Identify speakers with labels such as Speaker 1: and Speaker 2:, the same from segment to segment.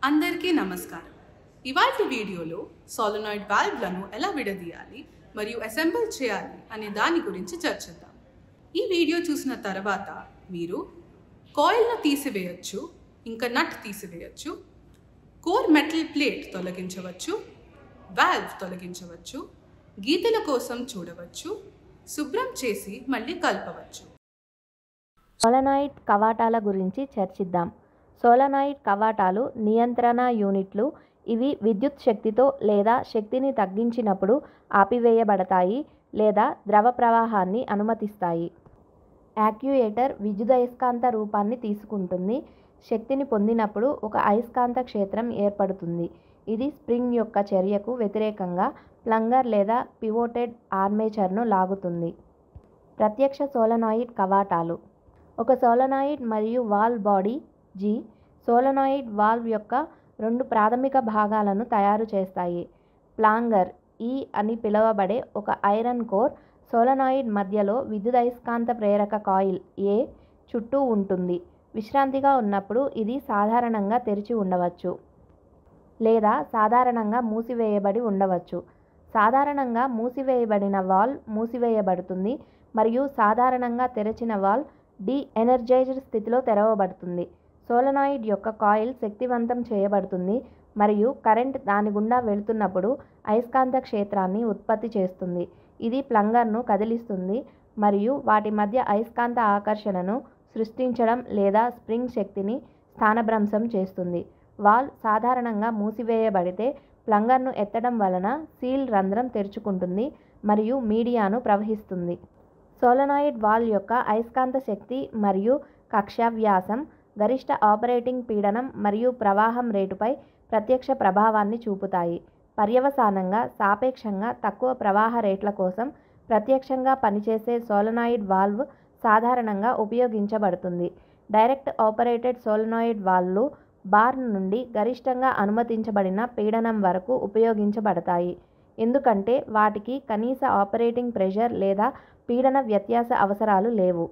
Speaker 1: అందరికీ నమస్కారం. ఇవాల్టి వీడియోలో సోలనాయిడ్ వాల్వ్లను ఎలా విడదీయాలి మరియు అసెంబుల్ చేయాలి అనే దాని గురించి చర్చిద్దాం. ఈ వీడియో చూసిన తర్వాత మీరు కాయిల్ను తీసివేయచ్చు, ఇంకా నట్ తీసివేయచ్చు, కోర్ మెటల్ ప్లేట్ తొలగించవచ్చు, వాల్వ్ తొలగించవచ్చు, గీతల కోసం చూడవచ్చు, శుభ్రం చేసి మళ్ళీ కలపవచ్చు.
Speaker 2: సోలనాయిడ్ కవాటాల గురించి చర్చిద్దాం. సోలనాయిడ్ కవాటాలు నియంత్రణ యూనిట్లు. ఇవి విద్యుత్ శక్తితో లేదా శక్తిని తగ్గించినప్పుడు ఆపివేయబడతాయి లేదా ద్రవ ప్రవాహాన్ని అనుమతిస్తాయి. యాక్యుయేటర్ విద్యుదయస్కాంత రూపాన్ని తీసుకుంటుంది. శక్తిని పొందినప్పుడు ఒక అయస్కాంత క్షేత్రం ఏర్పడుతుంది. ఇది స్ప్రింగ్ యొక్క చర్యకు వ్యతిరేకంగా ప్లంగర్ లేదా పివోటెడ్ ఆర్మేచర్ను లాగుతుంది. ప్రత్యక్ష సోలనాయిడ్ కవాటాలు. ఒక సోలనాయిడ్ మరియు valve body G solenoid valve యొక్క రెండు ప్రాథమిక భాగాలను తయారు చేస్తాయి. ప్లాంగర్ ఈ అని పిలువబడే ఒక ఐరన్ కోర్ సోలనాయిడ్ మధ్యలో విద్యుదయస్కాంత ప్రేరక కాయిల్ ఏ చుట్టూ ఉంటుంది. విశ్రాంతిగా ఉన్నప్పుడు ఇది సాధారణంగా తెరిచి ఉండవచ్చు లేదా సాధారణంగా మూసివేయబడి ఉండవచ్చు. సాధారణంగా మూసివేయబడిన వాల్వ్ మూసివేయబడుతుంది మరియు సాధారణంగా తెరిచిన వాల్వ్ డి ఎనర్జైజ్డ్ స్థితిలో తెరవబడుతుంది. సోలనాయిడ్ యొక్క కాయిల్ శక్తివంతం చేయబడుతుంది మరియు కరెంట్ దాని గుండా వెళుతున్నప్పుడు అయస్కాంత క్షేత్రాన్ని ఉత్పత్తి చేస్తుంది. ఇది ప్లంగర్ను కదిలిస్తుంది మరియు వాటి మధ్య అయస్కాంత ఆకర్షణను సృష్టించడం లేదా స్ప్రింగ్ శక్తిని స్థానభ్రంశం చేస్తుంది. వాల్వ్ సాధారణంగా మూసివేయబడితే ప్లంగర్ను ఎత్తడం వలన సీల్ రంధ్రం తెరుచుకుంటుంది మరియు మీడియాను ప్రవహిస్తుంది. సోలనాయిడ్ వాల్వ్ యొక్క అయస్కాంత శక్తి మరియు కక్ష్య వ్యాసం గరిష్ట ఆపరేటింగ్ పీడనం మరియు ప్రవాహం రేటుపై ప్రత్యక్ష ప్రభావాన్ని చూపుతాయి. పర్యవసానంగా సాపేక్షంగా తక్కువ ప్రవాహ రేట్ల కోసం ప్రత్యక్షంగా పనిచేసే సోలనాయిడ్ వాల్వ్ సాధారణంగా ఉపయోగించబడుతుంది. డైరెక్ట్ ఆపరేటెడ్ సోలనాయిడ్ వాల్వ్లు బార్ నుండి గరిష్టంగా అనుమతించబడిన పీడనం వరకు ఉపయోగించబడతాయి, ఎందుకంటే వాటికి కనీస ఆపరేటింగ్ ప్రెషర్ లేదా పీడన వ్యత్యాస అవసరాలు లేవు.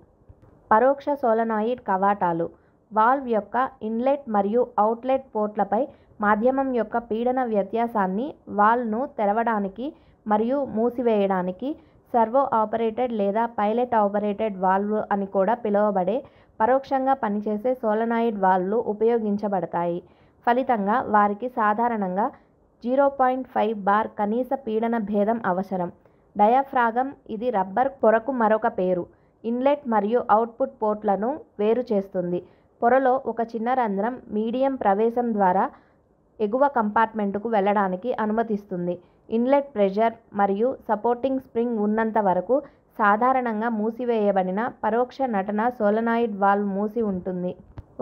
Speaker 2: పరోక్ష సోలనాయిడ్ కవాటాలు. వాల్వ్ యొక్క ఇన్లెట్ మరియు అవుట్లెట్ పోర్ట్లపై మాధ్యమం యొక్క పీడన వ్యత్యాసాన్ని వాల్వ్ను తెరవడానికి మరియు మూసివేయడానికి సర్వో ఆపరేటెడ్ లేదా పైలట్ ఆపరేటెడ్ వాల్వ్ అని కూడా పిలువబడే పరోక్షంగా పనిచేసే సోలనాయిడ్ వాల్వ్లు ఉపయోగించబడతాయి. ఫలితంగా వారికి సాధారణంగా 0.5 బార్ కనీస పీడన భేదం అవసరం. డయాఫ్రాగమ్ ఇది రబ్బర్ పొరకు మరొక పేరు. ఇన్లెట్ మరియు అవుట్పుట్ పోర్ట్లను వేరు చేస్తుంది. పొరలో ఒక చిన్న రంధ్రం మీడియం ప్రవేశం ద్వారా ఎగువ కంపార్ట్మెంటుకు వెళ్ళడానికి అనుమతిస్తుంది. ఇన్లెట్ ప్రెషర్ మరియు సపోర్టింగ్ స్ప్రింగ్ ఉన్నంత వరకు సాధారణంగా మూసివేయబడిన పరోక్ష నటన సోలనాయిడ్ వాల్వ్ మూసి ఉంటుంది.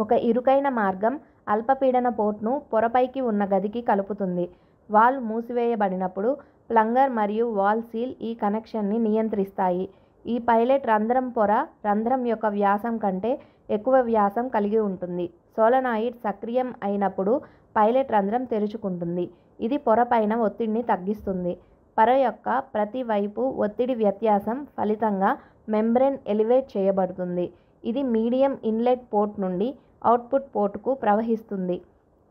Speaker 2: ఒక ఇరుకైన మార్గం అల్పపీడన పోర్ట్ను పొరపైకి ఉన్న గదికి కలుపుతుంది. వాల్వ్ మూసివేయబడినప్పుడు ప్లంగర్ మరియు వాల్ సీల్ ఈ కనెక్షన్ని నియంత్రిస్తాయి. ఈ పైలట్ రంధ్రం పొర రంధ్రం యొక్క వ్యాసం కంటే ఎక్కువ వ్యాసం కలిగి ఉంటుంది. సోలనాయిడ్ సక్రియం అయినప్పుడు పైలట్ రంధ్రం తెరుచుకుంటుంది. ఇది పొర పైన ఒత్తిడిని తగ్గిస్తుంది. పొర యొక్క ప్రతి వైపు ఒత్తిడి వ్యత్యాసం ఫలితంగా మెంబ్రేన్ ఎలివేట్ చేయబడుతుంది. ఇది మీడియం ఇన్లెట్ పోర్ట్ నుండి అవుట్పుట్ పోర్టుకు ప్రవహిస్తుంది.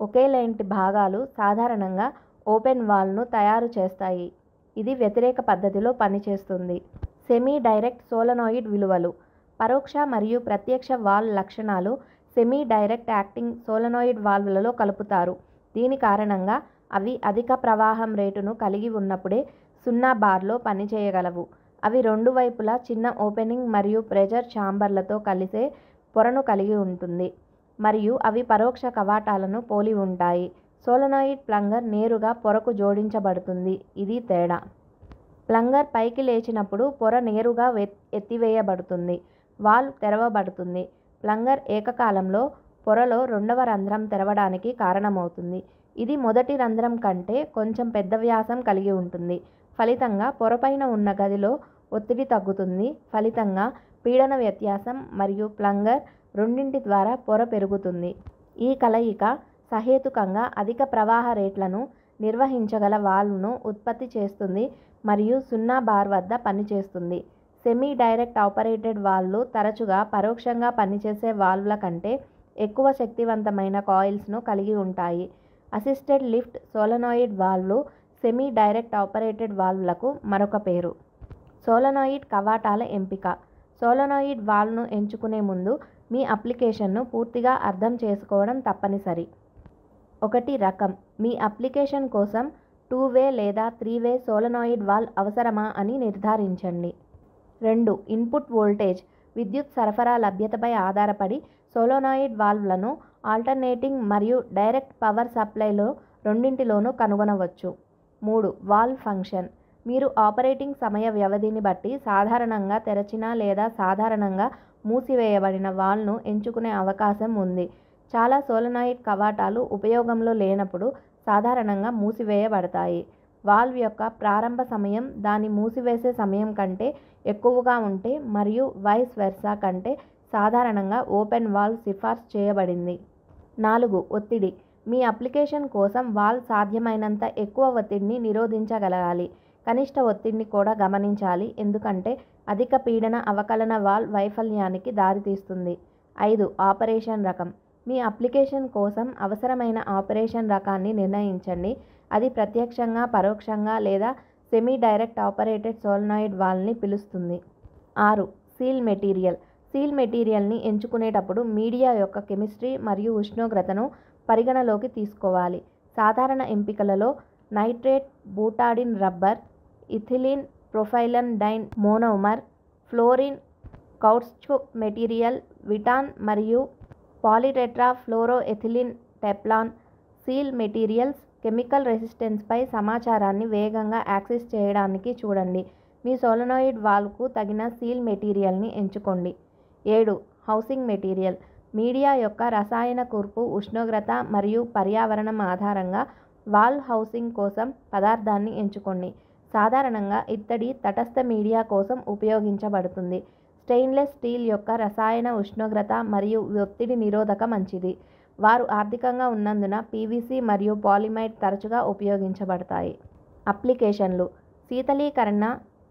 Speaker 2: ఒకేలాంటి భాగాలు సాధారణంగా ఓపెన్ వాల్వ్ను తయారు చేస్తాయి. ఇది వ్యతిరేక పద్ధతిలో పనిచేస్తుంది. సెమీ డైరెక్ట్ సోలనాయిడ్ విలువలు. పరోక్ష మరియు ప్రత్యక్ష వాల్వ్ లక్షణాలు సెమీ డైరెక్ట్ యాక్టింగ్ సోలనాయిడ్ వాల్వ్లలో కలుపుతారు. దీని కారణంగా అవి అధిక ప్రవాహం రేటును కలిగి ఉన్నప్పుడే 0 బార్లో పనిచేయగలవు. అవి రెండు వైపులా చిన్న ఓపెనింగ్ మరియు ప్రెజర్ ఛాంబర్లతో కలిసే పొరను కలిగి ఉంటుంది మరియు అవి పరోక్ష కవాటాలను పోలి ఉంటాయి. సోలనాయిడ్ ప్లంగర్ నేరుగా పొరకు జోడించబడుతుంది. ఇది తేడా. ప్లంగర్ పైకి లేచినప్పుడు పొర నేరుగా ఎత్తివేయబడుతుంది. వాల్వ్ తెరవబడుతుంది. ప్లంగర్ ఏకకాలంలో పొరలో రెండవ రంధ్రం తెరవడానికి కారణమవుతుంది. ఇది మొదటి రంధ్రం కంటే కొంచెం పెద్ద వ్యాసం కలిగి ఉంటుంది. ఫలితంగా పొరపైన ఉన్న గదిలో ఒత్తిడి తగ్గుతుంది. ఫలితంగా పీడన వ్యత్యాసం మరియు ప్లంగర్ రెండింటి ద్వారా పొర పెరుగుతుంది. ఈ కలయిక సహేతుకంగా అధిక ప్రవాహ రేట్లను నిర్వహించగల వాల్వ్ను ఉత్పత్తి చేస్తుంది మరియు 0 బార్ వద్ద పనిచేస్తుంది. సెమీ డైరెక్ట్ ఆపరేటెడ్ వాల్వ్లు తరచుగా పరోక్షంగా పనిచేసే వాల్వ్ల కంటే ఎక్కువ శక్తివంతమైన కాయిల్స్ను కలిగి ఉంటాయి. అసిస్టెడ్ లిఫ్ట్ సోలనాయిడ్ వాల్వ్లు సెమీ డైరెక్ట్ ఆపరేటెడ్ వాల్వ్లకు మరొక పేరు. సోలనాయిడ్ కవాటాల ఎంపిక. సోలనాయిడ్ వాల్వ్ను ఎంచుకునే ముందు మీ అప్లికేషన్ను పూర్తిగా అర్థం చేసుకోవడం తప్పనిసరి. 1. రకం. మీ అప్లికేషన్ కోసం 2-వే లేదా 3-వే సోలనాయిడ్ వాల్వ్ అవసరమా అని నిర్ధారించండి. 2. Input voltage. విద్యుత్ సరఫరా లభ్యతపై ఆధారపడి సోలనాయిడ్ వాల్వ్లను ఆల్టర్నేటింగ్ మరియు డైరెక్ట్ పవర్ సప్లైలో రెండింటిలోనూ కనుగొనవచ్చు. 3. Valve function. మీరు ఆపరేటింగ్ సమయ వ్యవధిని బట్టి సాధారణంగా తెరచిన లేదా సాధారణంగా మూసివేయబడిన వాల్వ్ను ఎంచుకునే అవకాశం ఉంది. చాలా సోలనాయిడ్ కవాటాలు ఉపయోగంలో లేనప్పుడు సాధారణంగా మూసివేయబడతాయి. వాల్వ్ యొక్క ప్రారంభ సమయం దాని మూసివేసే సమయం కంటే ఎక్కువగా ఉంటే మరియు వైస్ వెర్సా కంటే సాధారణంగా ఓపెన్ వాల్వ్ సిఫార్సు చేయబడింది. 4. ఒత్తిడి. మీ అప్లికేషన్ కోసం వాల్వ్ సాధ్యమైనంత ఎక్కువ ఒత్తిడిని నిరోధించగలగాలి. కనిష్ట ఒత్తిడిని కూడా గమనించాలి, ఎందుకంటే అధిక పీడన అవకలన వాల్వ్ వైఫల్యానికి దారితీస్తుంది. 5. ఆపరేషన్ రకం. మీ అప్లికేషన్ కోసం అవసరమైన ఆపరేషన్ రకాన్ని నిర్ణయించండి. అది ప్రత్యక్షంగా, పరోక్షంగా లేదా సెమీ డైరెక్ట్ ఆపరేటెడ్ సోలనాయిడ్ వాల్వ్ని పిలుస్తుంది. 6. Seal material. సీల్ మెటీరియల్ని ఎంచుకునేటప్పుడు మీడియా యొక్క కెమిస్ట్రీ మరియు ఉష్ణోగ్రతను పరిగణలోకి తీసుకోవాలి. సాధారణ ఎంపికలలో nitrate, butadiene rubber, ethylene propylene diene monomer, fluorine, caoutchouc material, Viton మరియు polytetrafluoroethylene Teflon. Seal materials chemical రెసిస్టెన్స్పై సమాచారాన్ని వేగంగా యాక్సెస్ చేయడానికి చూడండి. మీ సోలనాయిడ్ వాల్వ్కు తగిన సీల్ మెటీరియల్ని ఎంచుకోండి. 7. Housing material. మీడియా యొక్క రసాయన కూర్పు, ఉష్ణోగ్రత మరియు పర్యావరణం ఆధారంగా వాల్వ్ హౌసింగ్ కోసం పదార్థాన్ని ఎంచుకోండి. సాధారణంగా ఇత్తడి తటస్థ మీడియా కోసం ఉపయోగించబడుతుంది. స్టెయిన్లెస్ స్టీల్ యొక్క రసాయన ఉష్ణోగ్రత మరియు ఒత్తిడి నిరోధక మంచిది. వారు ఆర్థికంగా ఉన్నందున పీవీసీ మరియు పాలిమైడ్ తరచుగా ఉపయోగించబడతాయి. అప్లికేషన్లు. శీతలీకరణ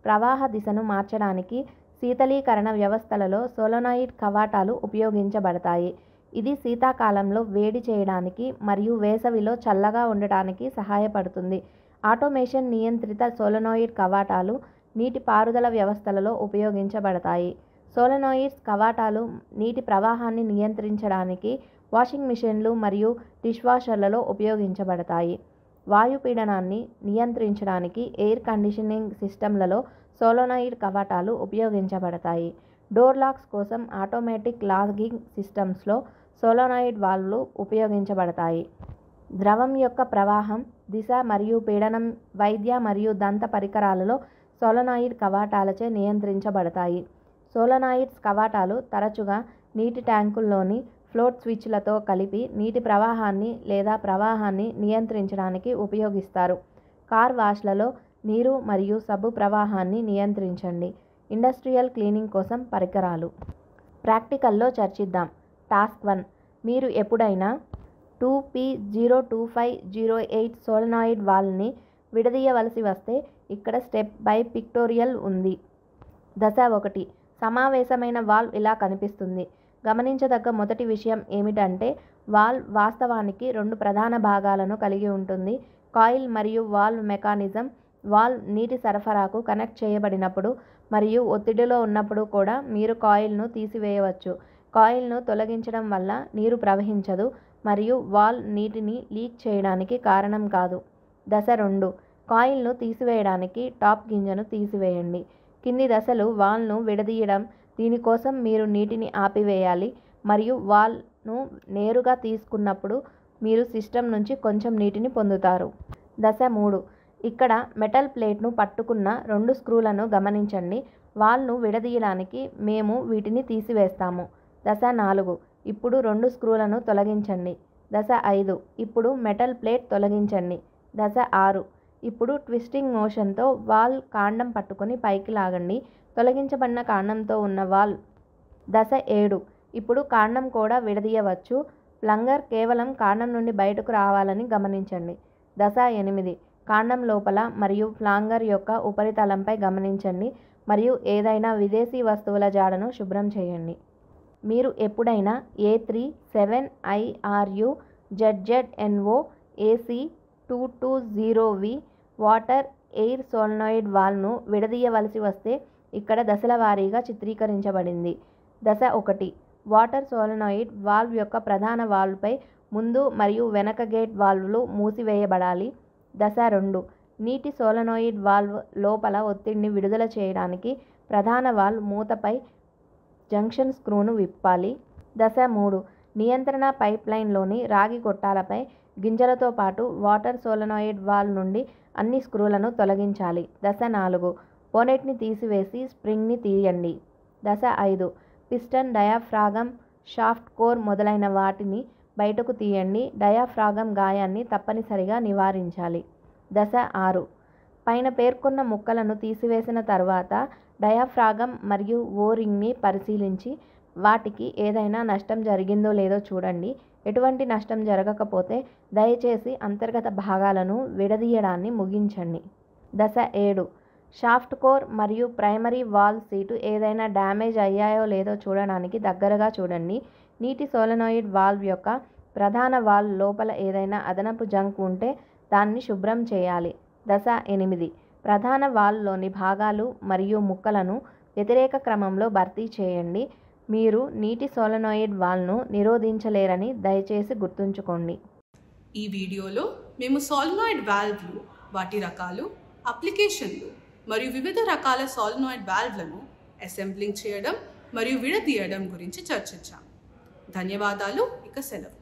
Speaker 2: ప్రవాహ దిశను మార్చడానికి శీతలీకరణ వ్యవస్థలలో సోలనాయిడ్ కవాటాలు ఉపయోగించబడతాయి. ఇది శీతాకాలంలో వేడి చేయడానికి మరియు వేసవిలో చల్లగా ఉండటానికి సహాయపడుతుంది. ఆటోమేషన్ నియంత్రిత సోలనాయిడ్ కవాటాలు నీటి పారుదల వ్యవస్థలలో ఉపయోగించబడతాయి. సోలనాయిడ్స్ కవాటాలు నీటి ప్రవాహాన్ని నియంత్రించడానికి వాషింగ్ మెషీన్లు మరియు డిష్వాషర్లలో ఉపయోగించబడతాయి. వాయు పీడనాన్ని నియంత్రించడానికి ఎయిర్ కండిషనింగ్ సిస్టమ్లలో సోలనాయిడ్ కవాటాలు ఉపయోగించబడతాయి. డోర్ లాక్స్ కోసం ఆటోమేటిక్ లాకింగ్ సిస్టమ్స్లో సోలనాయిడ్ వాల్వ్లు ఉపయోగించబడతాయి. ద్రవం యొక్క ప్రవాహం, దిశ మరియు పీడనం వైద్య మరియు దంత పరికరాలలో సోలనాయిడ్ కవాటాలచే నియంత్రించబడతాయి. సోలనాయిడ్స్ కవాటాలు తరచుగా నీటి ట్యాంకుల్లోని ఫ్లోట్ స్విచ్లతో కలిపి నీటి ప్రవాహాన్ని లేదా ప్రవాహాన్ని నియంత్రించడానికి ఉపయోగిస్తారు. కార్ వాష్లలో నీరు మరియు సబ్బు ప్రవాహాన్ని నియంత్రించండి. ఇండస్ట్రియల్ క్లీనింగ్ కోసం పరికరాలు. ప్రాక్టికల్లో చర్చిద్దాం. టాస్క్ 1. మీరు ఎప్పుడైనా 2P02508 సోలనాయిడ్ వాల్వ్ని విడదీయవలసి వస్తే ఇక్కడ స్టెప్ బై పిక్టోరియల్ ఉంది. దశ 1. సమావేశమైన వాల్వ్ ఇలా కనిపిస్తుంది. గమనించదగ్గ మొదటి విషయం ఏమిటంటే వాల్వ్ వాస్తవానికి 2 ప్రధాన భాగాలను కలిగి ఉంటుంది. కాయిల్ మరియు వాల్వ్ మెకానిజం. వాల్వ్ నీటి సరఫరాకు కనెక్ట్ చేయబడినప్పుడు మరియు ఒత్తిడిలో ఉన్నప్పుడు కూడా మీరు కాయిల్ను తీసివేయవచ్చు. కాయిల్ను తొలగించడం వల్ల నీరు ప్రవహించదు మరియు వాల్వ్ నీటిని లీక్ చేయడానికి కారణం కాదు. దశ 2. కాయిల్ను తీసివేయడానికి టాప్ గింజను తీసివేయండి. కింది దశలు వాల్వ్ను విడదీయడం. దీనికోసం మీరు నీటిని ఆపివేయాలి మరియు వాల్వ్ను నేరుగా తీసుకున్నప్పుడు మీరు సిస్టమ్ నుంచి కొంచెం నీటిని పొందుతారు. దశ 3. ఇక్కడ మెటల్ ప్లేట్ను పట్టుకున్న 2 స్క్రూలను గమనించండి. వాల్వ్ను విడదీయడానికి మేము వీటిని తీసివేస్తాము. దశ 4. ఇప్పుడు 2 స్క్రూలను తొలగించండి. దశ 5. ఇప్పుడు మెటల్ ప్లేట్ తొలగించండి. దశ 6. ఇప్పుడు ట్విస్టింగ్ మోషన్తో వాల్వ్ కాండం పట్టుకొని పైకి లాగండి. తొలగించబడిన కాండంతో ఉన్న వాల్వ్. దశ 7. ఇప్పుడు కాండం కూడా విడదీయవచ్చు. ప్లంగర్ కేవలం కాండం నుండి బయటకు రావాలని గమనించండి. దశ 8. కాండం లోపల మరియు ఫ్లాంగర్ యొక్క ఉపరితలంపై గమనించండి మరియు ఏదైనా విదేశీ వస్తువుల జాడను శుభ్రం చేయండి. మీరు ఎప్పుడైనా A37IRU ZZNO AC220V water air solenoid వాల్వ్ను విడదీయవలసి వస్తే ఇక్కడ దశల వారీగా చిత్రీకరించబడింది. దశ 1. వాటర్ సోలనాయిడ్ వాల్వ్ యొక్క ప్రధాన వాల్వ్పై ముందు మరియు వెనక గేట్ వాల్వ్లు మూసివేయబడాలి. దశ 2. నీటి సోలనాయిడ్ వాల్వ్ లోపల ఒత్తిడిని విడుదల చేయడానికి ప్రధాన వాల్వ్ మూతపై జంక్షన్ స్క్రూను విప్పాలి. దశ 3. నియంత్రణ పైప్లైన్లోని రాగి గొట్టాలపై గింజలతో పాటు వాటర్ సోలనాయిడ్ వాల్వ్ నుండి అన్ని స్క్రూలను తొలగించాలి. దశ 4. బోనెట్ని తీసివేసి స్ప్రింగ్ని తీయండి. దశ 5. పిస్టన్, డయాఫ్రాగమ్, షాఫ్ట్ కోర్ మొదలైన వాటిని బయటకు తీయండి. డయాఫ్రాగమ్ గాయాన్ని తప్పనిసరిగా నివారించాలి. దశ 6. పైన పేర్కొన్న ముక్కలను తీసివేసిన తర్వాత డయాఫ్రాగమ్ మరియు ఓరింగ్ని పరిశీలించి వాటికి ఏదైనా నష్టం జరిగిందో లేదో చూడండి. ఎటువంటి నష్టం జరగకపోతే దయచేసి అంతర్గత భాగాలను విడదీయడాన్ని ముగించండి. దశ 7. షాఫ్ట్ కోర్ మరియు ప్రైమరీ వాల్వ్ సీటు ఏదైనా డ్యామేజ్ అయ్యాయో లేదో చూడడానికి దగ్గరగా చూడండి. నీటి సోలనాయిడ్ వాల్వ్ యొక్క ప్రధాన వాల్వ్ లోపల ఏదైనా అదనపు జంక్ ఉంటే దాన్ని శుభ్రం చేయాలి. దశ 8. ప్రధాన వాల్వ్లోని భాగాలు మరియు ముక్కలను వ్యతిరేక క్రమంలో భర్తీ చేయండి. మీరు నీటి సోలనాయిడ్ వాల్వ్ను నిరోధించలేరని దయచేసి గుర్తుంచుకోండి.
Speaker 1: ఈ వీడియోలో మేము సోలనాయిడ్ వాల్వ్లు, వాటి రకాలు, అప్లికేషన్లు మరియు వివిధ రకాల సోలనాయిడ్ వాల్వ్లను అసెంబ్లింగ్ చేయడం మరియు విడదీయడం గురించి చర్చించాం. ధన్యవాదాలు. ఇక సెలవు.